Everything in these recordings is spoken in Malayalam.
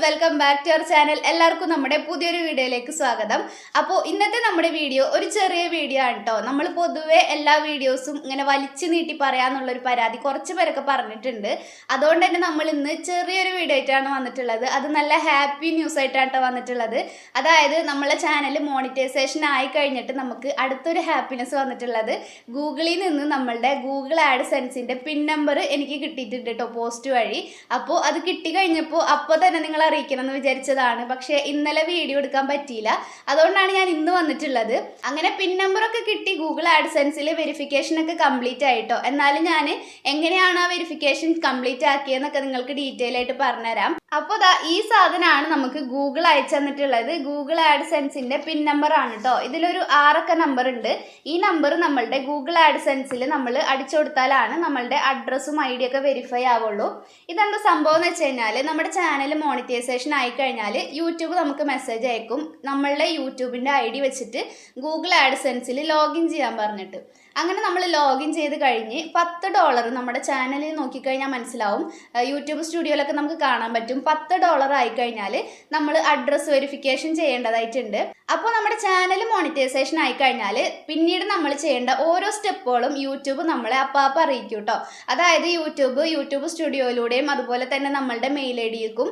Welcome back to our channel. എല്ലാവർക്കും നമ്മുടെ പുതിയൊരു വീഡിയോയിലേക്ക് സ്വാഗതം. അപ്പോൾ ഇന്നത്തെ നമ്മുടെ വീഡിയോ ഒരു ചെറിയ വീഡിയോ ആണ് കേട്ടോ. നമ്മൾ പൊതുവെ എല്ലാ വീഡിയോസും ഇങ്ങനെ വലിച്ചു നീട്ടി പറയാന്നുള്ളൊരു പരാതി കുറച്ച് പേരൊക്കെ പറഞ്ഞിട്ടുണ്ട്. അതുകൊണ്ട് തന്നെ നമ്മൾ ഇന്ന് ചെറിയൊരു വീഡിയോ ആയിട്ടാണ് വന്നിട്ടുള്ളത്. അത് നല്ല ഹാപ്പി ന്യൂസ് ആയിട്ടാണ് വന്നിട്ടുള്ളത്. അതായത് നമ്മളെ ചാനൽ മോണിറ്റൈസേഷൻ ആയി കഴിഞ്ഞിട്ട് നമുക്ക് അടുത്തൊരു ഹാപ്പിനെസ് വന്നിട്ടുള്ളത് ഗൂഗിളിൽ നിന്ന് നമ്മളുടെ ഗൂഗിൾ ആഡ്സെൻസിൻ്റെ പിൻ നമ്പർ എനിക്ക് കിട്ടിയിട്ടുണ്ട് കേട്ടോ, പോസ്റ്റ് വഴി. അപ്പോൾ അത് കിട്ടിക്കഴിഞ്ഞപ്പോൾ അപ്പോൾ തന്നെ നിങ്ങൾ അറിയിക്കണം എന്ന് വിചാരിച്ചതാണ്. പക്ഷേ ഇന്നലെ വീഡിയോ എടുക്കാൻ പറ്റിയില്ല. അതുകൊണ്ടാണ് ഞാൻ ഇന്ന് വന്നിട്ടുള്ളത്. അങ്ങനെ പിൻ നമ്പറൊക്കെ കിട്ടി, ഗൂഗിൾ ആഡ്സെൻസിൽ വെരിഫിക്കേഷൻ ഒക്കെ കംപ്ലീറ്റ് ആയിട്ടോ. എന്നാലും ഞാൻ എങ്ങനെയാണ് ആ വെരിഫിക്കേഷൻ കംപ്ലീറ്റ് ആക്കിയതെന്നൊക്കെ നിങ്ങൾക്ക് ഡീറ്റെയിൽ ആയിട്ട് പറഞ്ഞുതരാം. അപ്പോൾ ഈ സാധനമാണ് നമുക്ക് ഗൂഗിൾ അയച്ചു തന്നിട്ടുള്ളത്. ഗൂഗിൾ ആഡ്സെൻസിൻ്റെ പിൻ നമ്പർ ആണ് കേട്ടോ. ഇതിലൊരു 6 നമ്പർ ഉണ്ട്. ഈ നമ്പർ നമ്മളുടെ ഗൂഗിൾ ആഡ്സെൻസിൽ നമ്മൾ അടിച്ചു കൊടുത്താലാണ് നമ്മളുടെ അഡ്രസ്സും ഐ ഡി ഒക്കെ വെരിഫൈ ആവുള്ളൂ. ഇതെന്താ സംഭവം എന്ന് വെച്ച് കഴിഞ്ഞാൽ, നമ്മുടെ ചാനൽ മോണിറ്റൈസേഷൻ ആയിക്കഴിഞ്ഞാൽ യൂട്യൂബ് നമുക്ക് മെസ്സേജ് അയക്കും നമ്മളുടെ യൂട്യൂബിൻ്റെ ഐ ഡി വെച്ചിട്ട് ഗൂഗിൾ ആഡ്സെൻസിൽ ലോഗിൻ ചെയ്യാൻ പറഞ്ഞിട്ട്. അങ്ങനെ നമ്മൾ ലോഗിൻ ചെയ്ത് കഴിഞ്ഞ് $10 നമ്മുടെ ചാനലിൽ നോക്കിക്കഴിഞ്ഞാൽ മനസ്സിലാവും. യൂട്യൂബ് സ്റ്റുഡിയോയിലൊക്കെ നമുക്ക് കാണാൻ പറ്റും. $10 ആയിക്കഴിഞ്ഞാൽ നമ്മൾ അഡ്രസ്സ് വെരിഫിക്കേഷൻ ചെയ്യേണ്ടതായിട്ടുണ്ട്. അപ്പോൾ നമ്മുടെ ചാനൽ മോണിറ്റൈസേഷൻ ആയിക്കഴിഞ്ഞാൽ പിന്നീട് നമ്മൾ ചെയ്യേണ്ട ഓരോ സ്റ്റെപ്പുകളും യൂട്യൂബ് നമ്മളെ അപ്പം അറിയിക്കും കേട്ടോ. അതായത് യൂട്യൂബ് സ്റ്റുഡിയോയിലൂടെയും അതുപോലെ തന്നെ നമ്മളുടെ മെയിൽ ഐ ഡിക്കും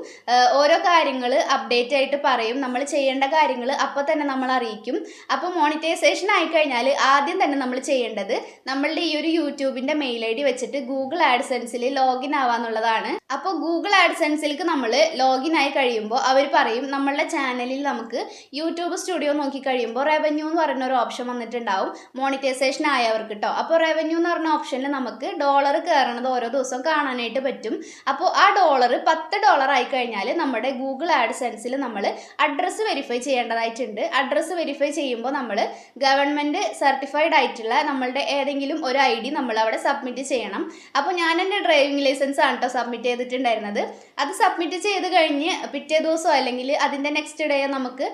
ഓരോ കാര്യങ്ങൾ അപ്ഡേറ്റ് ആയിട്ട് പറയും. നമ്മൾ ചെയ്യേണ്ട കാര്യങ്ങൾ അപ്പോൾ തന്നെ നമ്മൾ അറിയിക്കും. അപ്പോൾ മോണിറ്റൈസേഷൻ ആയിക്കഴിഞ്ഞാൽ ആദ്യം തന്നെ നമ്മൾ ചെയ്യേണ്ടത് നമ്മളുടെ ഈ ഒരു യൂട്യൂബിൻ്റെ മെയിൽ ഐ ഡി വെച്ചിട്ട് ഗൂഗിൾ ആഡ്സെൻസിൽ ലോഗിൻ ആവാന്നുള്ളതാണ്. അപ്പോൾ ഗൂഗിൾ ആഡ്സെൻസിലേക്ക് നമ്മൾ ലോഗിൻ ആയി കഴിയുമ്പോൾ അവർ പറയും നമ്മളുടെ ചാനലിൽ നമുക്ക് യൂട്യൂബ് സ്റ്റുഡിയോ നോക്കി കഴിയുമ്പോൾ റവന്യൂ എന്ന് പറയുന്ന ഒരു ഓപ്ഷൻ വന്നിട്ടുണ്ടാവും മോണിറ്റൈസേഷൻ ആയവർക്ക് കേട്ടോ. അപ്പോൾ റവന്യൂ എന്ന് പറഞ്ഞ ഓപ്ഷനിൽ നമുക്ക് ഡോളർ കയറണത് ഓരോ ദിവസവും കാണാനായിട്ട് പറ്റും. അപ്പോൾ ആ ഡോളർ $10 ആയി കഴിഞ്ഞാൽ നമ്മുടെ ഗൂഗിൾ ആഡ്സെൻസിൽ നമ്മൾ അഡ്രസ്സ് വെരിഫൈ ചെയ്യേണ്ടതായിട്ടുണ്ട്. അഡ്രസ്സ് വെരിഫൈ ചെയ്യുമ്പോൾ നമ്മൾ ഗവൺമെൻറ് സർട്ടിഫൈഡ് ആയിട്ടുള്ള നമ്മളുടെ ഏതെങ്കിലും ഒരു ഐ ഡി നമ്മൾ അവിടെ സബ്മിറ്റ് ചെയ്യണം. അപ്പോൾ ഞാൻ എൻ്റെ ഡ്രൈവിംഗ് ലൈസൻസ് ആണ് കേട്ടോ സബ്മിറ്റ് ചെയ്തിട്ടുണ്ടായിരുന്നത്. അത് സബ്മിറ്റ് ചെയ്ത് കഴിഞ്ഞ് പിറ്റേ ദിവസമോ അല്ലെങ്കിൽ അതിൻ്റെ നെക്സ്റ്റ് ഡേ നമുക്ക്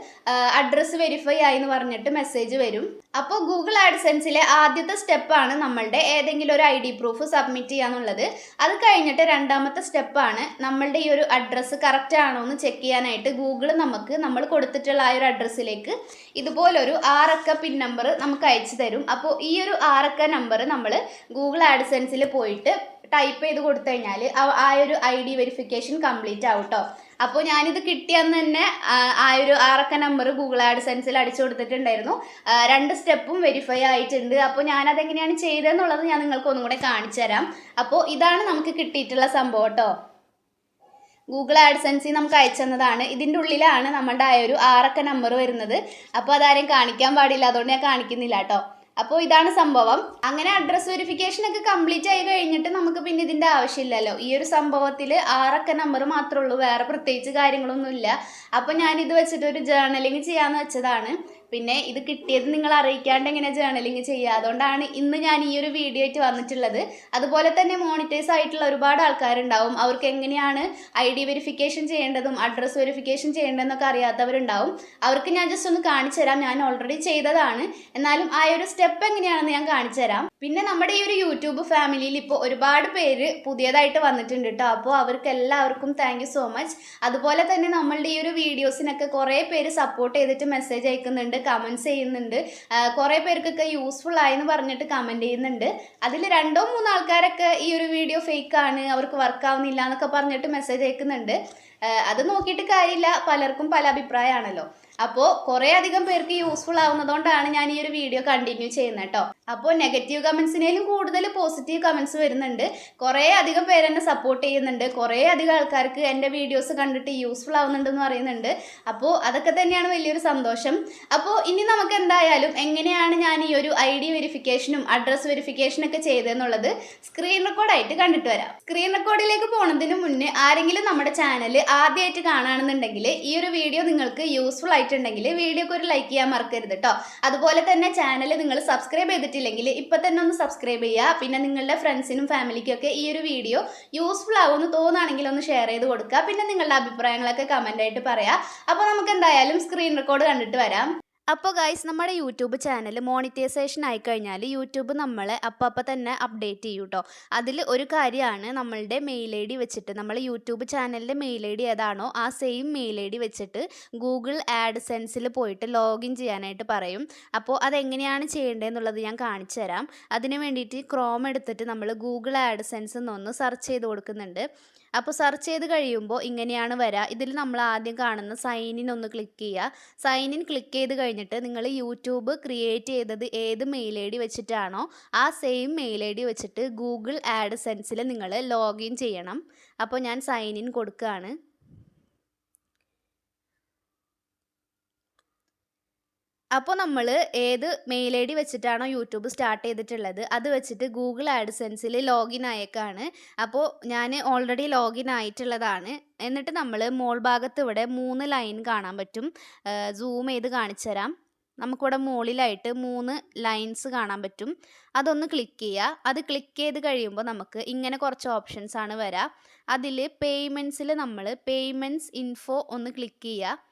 അഡ്രസ്സ് വെരിഫൈ ആയി എന്ന് പറഞ്ഞിട്ട് മെസ്സേജ് വരും. അപ്പോൾ ഗൂഗിൾ ആഡ്സെൻസിലെ ആദ്യത്തെ സ്റ്റെപ്പാണ് നമ്മളുടെ ഏതെങ്കിലും ഒരു ഐ ഡി പ്രൂഫ് സബ്മിറ്റ് ചെയ്യാന്നുള്ളത്. അത് കഴിഞ്ഞിട്ട് രണ്ടാമത്തെ സ്റ്റെപ്പാണ് നമ്മളുടെ ഈ ഒരു അഡ്രസ്സ് കറക്റ്റ് ആണോ എന്ന് ചെക്ക് ചെയ്യാനായിട്ട് ഗൂഗിൾ നമുക്ക് നമ്മൾ കൊടുത്തിട്ടുള്ള ആ ഒരു അഡ്രസ്സിലേക്ക് ഇതുപോലൊരു 6 പിൻ നമ്പർ നമുക്ക് അയച്ചു തരും. അപ്പോൾ ഈ ഒരു 6 നമ്പർ നമ്മൾ ഗൂഗിൾ ആഡ്സെൻസിൽ പോയിട്ട് ടൈപ്പ് ചെയ്ത് കൊടുത്തു കഴിഞ്ഞാൽ ആ ഒരു ഐ ഡി വെരിഫിക്കേഷൻ കംപ്ലീറ്റ് ആവും കേട്ടോ. അപ്പോൾ ഞാനിത് കിട്ടിയെന്ന് തന്നെ ആ ഒരു 6 നമ്പർ ഗൂഗിൾ ആഡ്സെൻസിൽ അടിച്ചു കൊടുത്തിട്ടുണ്ടായിരുന്നു. 2 സ്റ്റെപ്പും വെരിഫൈ ആയിട്ടുണ്ട്. അപ്പോൾ ഞാനതെങ്ങനെയാണ് ചെയ്തതെന്നുള്ളത് ഞാൻ നിങ്ങൾക്ക് ഒന്നും കൂടെ കാണിച്ചു തരാം. അപ്പോൾ ഇതാണ് നമുക്ക് കിട്ടിയിട്ടുള്ള സംഭവം കേട്ടോ. ഗൂഗിൾ ആഡ്സെൻസിൽ നമുക്ക് അയച്ചെന്നതാണ്. ഇതിൻ്റെ ഉള്ളിലാണ് നമ്മളുടെ ആ ഒരു 6 നമ്പർ വരുന്നത്. അപ്പോൾ അതാരെയും കാണിക്കാൻ പാടില്ല, അതുകൊണ്ട് ഞാൻ കാണിക്കുന്നില്ല കേട്ടോ. അപ്പോൾ ഇതാണ് സംഭവം. അങ്ങനെ അഡ്രസ് വെരിഫിക്കേഷൻ ഒക്കെ കംപ്ലീറ്റ് ആയി കഴിഞ്ഞിട്ട് നമുക്ക് പിന്നെ ഇതിൻ്റെ ആവശ്യമില്ലല്ലോ. ഈ ഒരു സംഭവത്തിൽ 6 നമ്പർ മാത്രമേ ഉള്ളൂ, വേറെ പ്രത്യേകിച്ച് കാര്യങ്ങളൊന്നുമില്ല. അപ്പോൾ ഞാനിത് വെച്ചിട്ട് ഒരു ജേർണലിങ് ചെയ്യാമെന്ന് വെച്ചതാണ്. പിന്നെ ഇത് കിട്ടിയത് നിങ്ങൾ അറിയിക്കാണ്ട് എങ്ങനെ ജേർണലിങ് ചെയ്യുക, അതുകൊണ്ടാണ് ഇന്ന് ഞാൻ ഈ ഒരു വീഡിയോ ആയിട്ട് വന്നിട്ടുള്ളത്. അതുപോലെ തന്നെ മോണിറ്റൈസ് ആയിട്ടുള്ള ഒരുപാട് ആൾക്കാരുണ്ടാവും. അവർക്ക് എങ്ങനെയാണ് ഐ ഡി വെരിഫിക്കേഷൻ ചെയ്യേണ്ടതും അഡ്രസ്സ് വെരിഫിക്കേഷൻ ചെയ്യേണ്ടതെന്നൊക്കെ അറിയാത്തവരുണ്ടാവും. അവർക്ക് ഞാൻ ജസ്റ്റ് ഒന്ന് കാണിച്ചു തരാം. ഞാൻ ഓൾറെഡി ചെയ്തതാണ്, എന്നാലും ആ ഒരു സ്റ്റെപ്പ് എങ്ങനെയാണെന്ന് ഞാൻ കാണിച്ചു തരാം. പിന്നെ നമ്മുടെ ഈ ഒരു യൂട്യൂബ് ഫാമിലിയിൽ ഇപ്പോൾ ഒരുപാട് പേര് പുതിയതായിട്ട് വന്നിട്ടുണ്ട് കേട്ടോ. അപ്പോൾ അവർക്ക് എല്ലാവർക്കും താങ്ക് യു സോ മച്ച്. അതുപോലെ തന്നെ നമ്മളുടെ ഈ ഒരു വീഡിയോസിനൊക്കെ കുറേ പേര് സപ്പോർട്ട് ചെയ്തിട്ട് മെസ്സേജ് അയക്കുന്നുണ്ട്, കമൻറ്റ്സ് ചെയ്യുന്നുണ്ട്. കുറേ പേർക്കൊക്കെ യൂസ്ഫുൾ ആയെന്ന് പറഞ്ഞിട്ട് കമൻറ്റ് ചെയ്യുന്നുണ്ട്. അതിൽ 2-3 ആൾക്കാരൊക്കെ ഈ ഒരു വീഡിയോ ഫേക്കാണ്, അവർക്ക് വർക്കാവുന്നില്ല എന്നൊക്കെ പറഞ്ഞിട്ട് മെസ്സേജ് അയക്കുന്നുണ്ട്. അത് നോക്കിയിട്ട് കാര്യമില്ല, പലർക്കും പല അഭിപ്രായമാണല്ലോ. അപ്പോൾ കുറേ അധികം പേർക്ക് യൂസ്ഫുൾ ആവുന്നതുകൊണ്ടാണ് ഞാൻ ഈ ഒരു വീഡിയോ കണ്ടിന്യൂ ചെയ്യുന്നത് കേട്ടോ. അപ്പോൾ നെഗറ്റീവ് കമൻസിനേലും കൂടുതൽ പോസിറ്റീവ് കമൻസ് വരുന്നുണ്ട്. കുറേ അധികം പേര് എന്നെ സപ്പോർട്ട് ചെയ്യുന്നുണ്ട്. കുറേ അധികം ആൾക്കാർക്ക് എൻ്റെ വീഡിയോസ് കണ്ടിട്ട് യൂസ്ഫുൾ ആവുന്നുണ്ടെന്ന് പറയുന്നുണ്ട്. അപ്പോൾ അതൊക്കെ തന്നെയാണ് വലിയൊരു സന്തോഷം. അപ്പോൾ ഇനി നമുക്ക് എന്തായാലും എങ്ങനെയാണ് ഞാൻ ഈ ഒരു ഐ ഡി വെരിഫിക്കേഷനും അഡ്രസ് വെരിഫിക്കേഷനൊക്കെ ചെയ്തതെന്നുള്ളത് സ്ക്രീൻ റെക്കോർഡായിട്ട് കണ്ടിട്ട് വരാം. സ്ക്രീൻ റെക്കോർഡിലേക്ക് പോകുന്നതിന് മുന്നേ ആരെങ്കിലും നമ്മുടെ ചാനൽ ആദ്യമായിട്ട് കാണുകയാണെന്നുണ്ടെങ്കിൽ ഈ ഒരു വീഡിയോ നിങ്ങൾക്ക് യൂസ്ഫുൾ ആയിട്ടുണ്ടെങ്കിൽ വീഡിയോക്ക് ഒരു ലൈക്ക് ചെയ്യാൻ മറക്കരുത് കേട്ടോ. അതുപോലെ തന്നെ ചാനൽ നിങ്ങൾ സബ്സ്ക്രൈബ് ചെയ്തിട്ടില്ലെങ്കിൽ ഇപ്പം തന്നെ ഒന്ന് സബ്സ്ക്രൈബ് ചെയ്യുക. പിന്നെ നിങ്ങളുടെ ഫ്രണ്ട്സിനും ഫാമിലിക്കും ഒക്കെ ഈ ഒരു വീഡിയോ യൂസ്ഫുൾ ആവുമെന്ന് തോന്നുകയാണെങ്കിൽ ഒന്ന് ഷെയർ ചെയ്ത് കൊടുക്കുക. പിന്നെ നിങ്ങളുടെ അഭിപ്രായങ്ങളൊക്കെ കമൻ്റ് ആയിട്ട് പറയാം. അപ്പോൾ നമുക്ക് എന്തായാലും സ്ക്രീൻ റെക്കോർഡ് കണ്ടിട്ട് വരാം. അപ്പോൾ ഗൈസ് നമ്മുടെ യൂട്യൂബ് ചാനൽ മോണിറ്റൈസേഷൻ ആയിക്കഴിഞ്ഞാൽ യൂട്യൂബ് നമ്മളെ അപ്പം തന്നെ അപ്ഡേറ്റ് ചെയ്യും കേട്ടോ. അതിൽ ഒരു കാര്യമാണ് നമ്മളുടെ മെയിൽ ഐ ഡി വെച്ചിട്ട് നമ്മൾ യൂട്യൂബ് ചാനലിൻ്റെ മെയിൽ ഐ ഡി ഏതാണോ ആ സെയിം മെയിൽ ഐ ഡി വെച്ചിട്ട് ഗൂഗിൾ ആഡ്സെൻസിൽ പോയിട്ട് ലോഗിൻ ചെയ്യാനായിട്ട് പറയും. അപ്പോൾ അതെങ്ങനെയാണ് ചെയ്യേണ്ടതെന്നുള്ളത് ഞാൻ കാണിച്ചു തരാം. അതിന് വേണ്ടിയിട്ട് ക്രോം എടുത്തിട്ട് നമ്മൾ ഗൂഗിൾ ആഡ്സെൻസ് എന്നൊന്ന് സെർച്ച് ചെയ്ത് കൊടുക്കുന്നുണ്ട്. അപ്പോൾ സെർച്ച് ചെയ്ത് കഴിയുമ്പോൾ ഇങ്ങനെയാണ് വരിക. ഇതിൽ നമ്മൾ ആദ്യം കാണുന്ന സൈൻ ഇൻ ഒന്ന് ക്ലിക്ക് ചെയ്യുക. സൈൻ ഇൻ ക്ലിക്ക് ചെയ്ത് കഴിഞ്ഞിട്ട് നിങ്ങൾ യൂട്യൂബ് ക്രിയേറ്റ് ചെയ്തത് ഏത് മെയിൽ ഐ ഡി വെച്ചിട്ടാണോ ആ സെയിം മെയിൽ ഐ ഡി വെച്ചിട്ട് ഗൂഗിൾ ആഡ്സെൻസിൽ നിങ്ങൾ ലോഗിൻ ചെയ്യണം. അപ്പോൾ ഞാൻ സൈൻ ഇൻ കൊടുക്കുകയാണ്. അപ്പോൾ നമ്മൾ ഏത് മെയിൽ ഐ ഡി വെച്ചിട്ടാണോ യൂട്യൂബ് സ്റ്റാർട്ട് ചെയ്തിട്ടുള്ളത് അത് വെച്ചിട്ട് ഗൂഗിൾ ആഡ്സെൻസിൽ ലോഗിൻ ആയേക്കാണ്. അപ്പോൾ ഞാൻ ഓൾറെഡി ലോഗിൻ ആയിട്ടുള്ളതാണ്. എന്നിട്ട് നമ്മൾ മോൾ ഭാഗത്ത് ഇവിടെ 3 ലൈൻ കാണാൻ പറ്റും. സൂം ചെയ്ത് കാണിച്ചു തരാം. നമുക്കിവിടെ മുകളിലായിട്ട് 3 ലൈൻസ് കാണാൻ പറ്റും. അതൊന്ന് ക്ലിക്ക് ചെയ്യുക. അത് ക്ലിക്ക് ചെയ്ത് കഴിയുമ്പോൾ നമുക്ക് ഇങ്ങനെ കുറച്ച് ഓപ്ഷൻസ് ആണ് വരിക. അതിൽ പേയ്മെൻറ്റ്സിൽ നമ്മൾ പേയ്മെൻറ്റ്സ് ഇൻഫോ ഒന്ന് ക്ലിക്ക് ചെയ്യുക.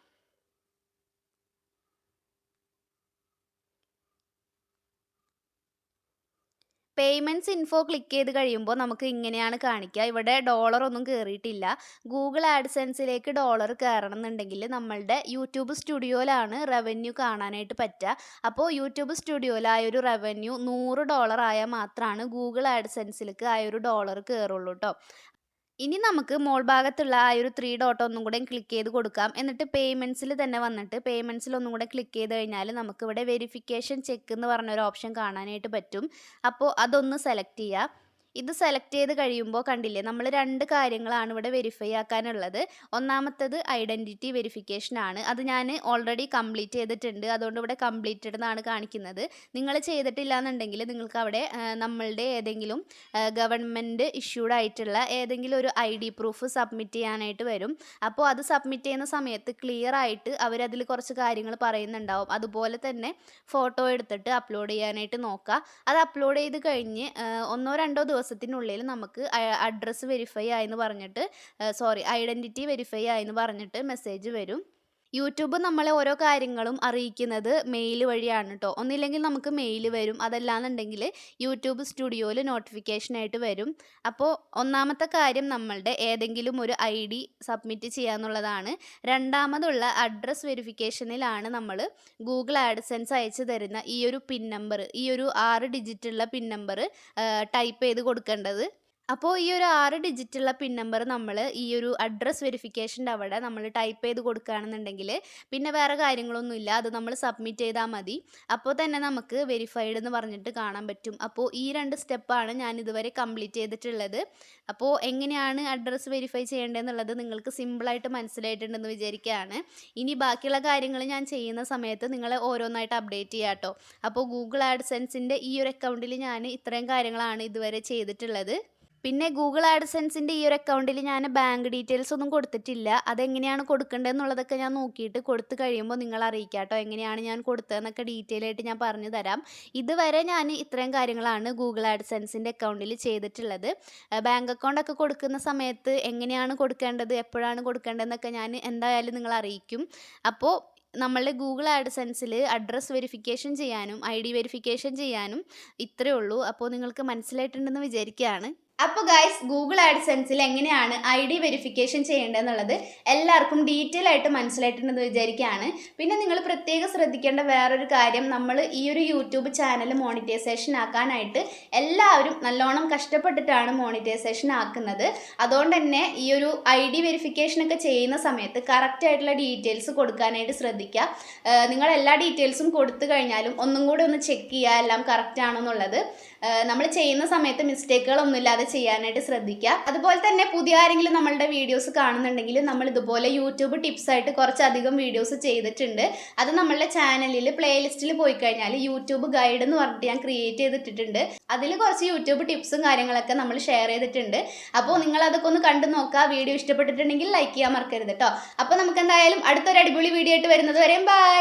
പേയ്മെൻറ്റ്സ് ഇൻഫോ ക്ലിക്ക് ചെയ്ത് കഴിയുമ്പോൾ നമുക്ക് ഇങ്ങനെയാണ് കാണിക്കുക. ഇവിടെ ഡോളറൊന്നും കയറിയിട്ടില്ല. ഗൂഗിൾ ആഡ്സെൻസിലേക്ക് ഡോളർ കയറണം എന്നുണ്ടെങ്കിൽ നമ്മളുടെ യൂട്യൂബ് സ്റ്റുഡിയോയിലാണ് റവന്യൂ കാണാനായിട്ട് പറ്റുക. അപ്പോൾ യൂട്യൂബ് സ്റ്റുഡിയോയിൽ ആ ഒരു റവന്യൂ $100 ആയാൽ മാത്രമാണ് ഗൂഗിൾ ആഡ്സെൻസിലേക്ക് ആ ഒരു ഡോളർ കയറുള്ളൂ കേട്ടോ. ഇനി നമുക്ക് മോൾ ഭാഗത്തുള്ള ആ ഒരു 3 ഡോട്ട് ഒന്നും കൂടെ ക്ലിക്ക് ചെയ്ത് കൊടുക്കാം. എന്നിട്ട് പേയ്മെൻറ്റ്സിൽ തന്നെ വന്നിട്ട് പേയ്മെൻറ്റ്സിൽ ഒന്നും കൂടെ ക്ലിക്ക് ചെയ്ത് കഴിഞ്ഞാൽ നമുക്കിവിടെ വെരിഫിക്കേഷൻ ചെക്ക് എന്ന് പറഞ്ഞൊരു ഓപ്ഷൻ കാണാനായിട്ട് പറ്റും. അപ്പോൾ അതൊന്ന് സെലക്ട് ചെയ്യുക. ഇത് സെലക്ട് ചെയ്ത് കഴിയുമ്പോൾ കണ്ടില്ലേ, നമ്മൾ 2 കാര്യങ്ങളാണ് ഇവിടെ വെരിഫൈ ആക്കാനുള്ളത്. ഒന്നാമത്തേത് ഐഡൻറ്റിറ്റി വെരിഫിക്കേഷൻ ആണ്. അത് ഞാൻ ഓൾറെഡി കംപ്ലീറ്റ് ചെയ്തിട്ടുണ്ട്. അതുകൊണ്ട് ഇവിടെ കംപ്ലീറ്റഡ് എന്നാണ് കാണിക്കുന്നത്. നിങ്ങൾ ചെയ്തിട്ടില്ല എന്നുണ്ടെങ്കിൽ നിങ്ങൾക്ക് അവിടെ നമ്മളുടെ ഏതെങ്കിലും ഗവൺമെൻറ് ഇഷ്യൂഡ് ആയിട്ടുള്ള ഏതെങ്കിലും ഒരു ID പ്രൂഫ് സബ്മിറ്റ് ചെയ്യാനായിട്ട് വരും. അപ്പോൾ അത് സബ്മിറ്റ് ചെയ്യുന്ന സമയത്ത് ക്ലിയർ ആയിട്ട് അവരതിൽ കുറച്ച് കാര്യങ്ങൾ പറയുന്നുണ്ടാവും. അതുപോലെ തന്നെ ഫോട്ടോ എടുത്തിട്ട് അപ്ലോഡ് ചെയ്യാനായിട്ട് നോക്കുക. അത് അപ്ലോഡ് ചെയ്ത് കഴിഞ്ഞ് 1-2 ദിവസത്തിനുള്ളിൽ നമുക്ക് അഡ്രസ്സ് വെരിഫൈ ആയെന്ന് പറഞ്ഞിട്ട് ഐഡൻറ്റിറ്റി വെരിഫൈ ആയെന്ന് പറഞ്ഞിട്ട് മെസ്സേജ് വരും. യൂട്യൂബ് നമ്മളെ ഓരോ കാര്യങ്ങളും അറിയിക്കുന്നത് മെയിൽ വഴിയാണ് കേട്ടോ. ഒന്നില്ലെങ്കിൽ നമുക്ക് മെയിൽ വരും, അതല്ലാന്നുണ്ടെങ്കിൽ യൂട്യൂബ് സ്റ്റുഡിയോയിൽ നോട്ടിഫിക്കേഷനായിട്ട് വരും. അപ്പോൾ ഒന്നാമത്തെ കാര്യം നമ്മളുടെ ഏതെങ്കിലും ഒരു ID സബ്മിറ്റ് ചെയ്യാന്നുള്ളതാണ്. രണ്ടാമതുള്ള അഡ്രസ് വെരിഫിക്കേഷനിലാണ് നമ്മൾ ഗൂഗിൾ ആഡ്സെൻസ് അയച്ചു തരുന്ന ഈ ഒരു പിൻ നമ്പർ, ഈ ഒരു 6 ഡിജിറ്റുള്ള പിൻ നമ്പർ ടൈപ്പ് ചെയ്ത് കൊടുക്കേണ്ടത്. അപ്പോൾ ഈ ഒരു 6 ഡിജിറ്റുള്ള പിൻ നമ്പർ നമ്മൾ ഈ ഒരു അഡ്രസ് വെരിഫിക്കേഷൻ്റെ അവിടെ നമ്മൾ ടൈപ്പ് ചെയ്ത് കൊടുക്കുകയാണെന്നുണ്ടെങ്കിൽ പിന്നെ വേറെ കാര്യങ്ങളൊന്നുമില്ല, അത് നമ്മൾ സബ്മിറ്റ് ചെയ്താൽ മതി. അപ്പോൾ തന്നെ നമുക്ക് വെരിഫൈഡ് എന്ന് പറഞ്ഞിട്ട് കാണാൻ പറ്റും. അപ്പോൾ ഈ 2 സ്റ്റെപ്പാണ് ഞാൻ ഇതുവരെ കംപ്ലീറ്റ് ചെയ്തിട്ടുള്ളത്. അപ്പോൾ എങ്ങനെയാണ് അഡ്രസ്സ് വെരിഫൈ ചെയ്യേണ്ടതെന്നുള്ളത് നിങ്ങൾക്ക് സിമ്പിളായിട്ട് മനസ്സിലായിട്ടുണ്ടെന്ന് വിചാരിക്കുകയാണ്. ഇനി ബാക്കിയുള്ള കാര്യങ്ങൾ ഞാൻ ചെയ്യുന്ന സമയത്ത് നിങ്ങളെ ഓരോന്നായിട്ട് അപ്ഡേറ്റ് ചെയ്യാം കേട്ടോ. അപ്പോൾ ഗൂഗിൾ ആഡ്സെൻസിൻ്റെ ഈ ഒരു അക്കൗണ്ടിൽ ഞാൻ ഇത്രയും കാര്യങ്ങളാണ് ഇതുവരെ ചെയ്തിട്ടുള്ളത്. പിന്നെ ഗൂഗിൾ ആഡ്സെൻസിൻ്റെ ഈ ഒരു അക്കൗണ്ടിൽ ഞാൻ ബാങ്ക് ഡീറ്റെയിൽസ് ഒന്നും കൊടുത്തിട്ടില്ല. അതെങ്ങനെയാണ് കൊടുക്കേണ്ടതെന്നുള്ളതൊക്കെ ഞാൻ നോക്കിയിട്ട് കൊടുത്തു കഴിയുമ്പോൾ നിങ്ങൾ അറിയിക്കാം കേട്ടോ. എങ്ങനെയാണ് ഞാൻ കൊടുത്തതെന്നൊക്കെ ഡീറ്റെയിൽ ആയിട്ട് ഞാൻ പറഞ്ഞു തരാം. ഇതുവരെ ഞാൻ ഇത്രയും കാര്യങ്ങളാണ് ഗൂഗിൾ ആഡ്സെൻസിൻ്റെ അക്കൗണ്ടിൽ ചെയ്തിട്ടുള്ളത്. ബാങ്ക് അക്കൗണ്ടൊക്കെ കൊടുക്കുന്ന സമയത്ത് എങ്ങനെയാണ് കൊടുക്കേണ്ടത്, എപ്പോഴാണ് കൊടുക്കേണ്ടതെന്നൊക്കെ ഞാൻ എന്തായാലും നിങ്ങൾ അറിയിക്കും. അപ്പോൾ നമ്മളുടെ ഗൂഗിൾ ആഡ്സെൻസിൽ അഡ്രസ് വെരിഫിക്കേഷൻ ചെയ്യാനും ID വെരിഫിക്കേഷൻ ചെയ്യാനും ഇത്രയേ ഉള്ളൂ. അപ്പോൾ നിങ്ങൾക്ക് മനസ്സിലായിട്ടുണ്ടെന്ന് വിചാരിക്കുകയാണ്. അപ്പോൾ ഗൈസ്, ഗൂഗിൾ ആഡ്സെൻസിൽ എങ്ങനെയാണ് ID വെരിഫിക്കേഷൻ ചെയ്യേണ്ടതെന്നുള്ളത് എല്ലാവർക്കും ഡീറ്റെയിൽ ആയിട്ട് മനസ്സിലായിട്ടുണ്ടെന്ന് വിചാരിക്കുകയാണ്. പിന്നെ നിങ്ങൾ പ്രത്യേകം ശ്രദ്ധിക്കേണ്ട വേറൊരു കാര്യം, നമ്മൾ ഈ ഒരു യൂട്യൂബ് ചാനൽ മോണിറ്റൈസേഷൻ ആക്കാനായിട്ട് എല്ലാവരും നല്ലോണം കഷ്ടപ്പെട്ടിട്ടാണ് മോണിറ്റൈസേഷൻ ആക്കുന്നത്. അതുകൊണ്ട് തന്നെ ഈ ഒരു ID വെരിഫിക്കേഷനൊക്കെ ചെയ്യുന്ന സമയത്ത് കറക്റ്റായിട്ടുള്ള ഡീറ്റെയിൽസ് കൊടുക്കാനായിട്ട് ശ്രദ്ധിക്കുക. നിങ്ങൾ എല്ലാ ഡീറ്റെയിൽസും കൊടുത്തു കഴിഞ്ഞാലും ഒന്നും കൂടി ഒന്ന് ചെക്ക് ചെയ്യുക എല്ലാം കറക്റ്റ് ആണോ എന്നുള്ളത്. നമ്മൾ ചെയ്യുന്ന സമയത്ത് മിസ്റ്റേക്കുകളൊന്നും ഇല്ലാതെ ചെയ്യാനായിട്ട് ശ്രദ്ധിക്കുക. അതുപോലെ തന്നെ പുതിയ ആരെങ്കിലും നമ്മളുടെ വീഡിയോസ് കാണുന്നുണ്ടെങ്കിൽ നമ്മൾ ഇതുപോലെ യൂട്യൂബ് ടിപ്സ് ആയിട്ട് കുറച്ചധികം വീഡിയോസ് ചെയ്തിട്ടുണ്ട്. അത് നമ്മളുടെ ചാനലിൽ പ്ലേലിസ്റ്റിൽ പോയി കഴിഞ്ഞാൽ യൂട്യൂബ് ഗൈഡ് എന്ന് പറഞ്ഞിട്ട് ഞാൻ ക്രിയേറ്റ് ചെയ്തിട്ടുണ്ട്. അതിൽ കുറച്ച് യൂട്യൂബ് ടിപ്സും കാര്യങ്ങളൊക്കെ നമ്മൾ ഷെയർ ചെയ്തിട്ടുണ്ട്. അപ്പോൾ നിങ്ങൾ അതൊക്കെ ഒന്ന് കണ്ടു നോക്കുക. വീഡിയോ ഇഷ്ടപ്പെട്ടിട്ടുണ്ടെങ്കിൽ ലൈക്ക് ചെയ്യാൻ മറക്കരുത് കേട്ടോ. അപ്പോൾ നമുക്ക് എന്തായാലും അടുത്തൊരു അടിപൊളി വീഡിയോ ആയിട്ട് വരുന്നത് വരെയും ബൈ.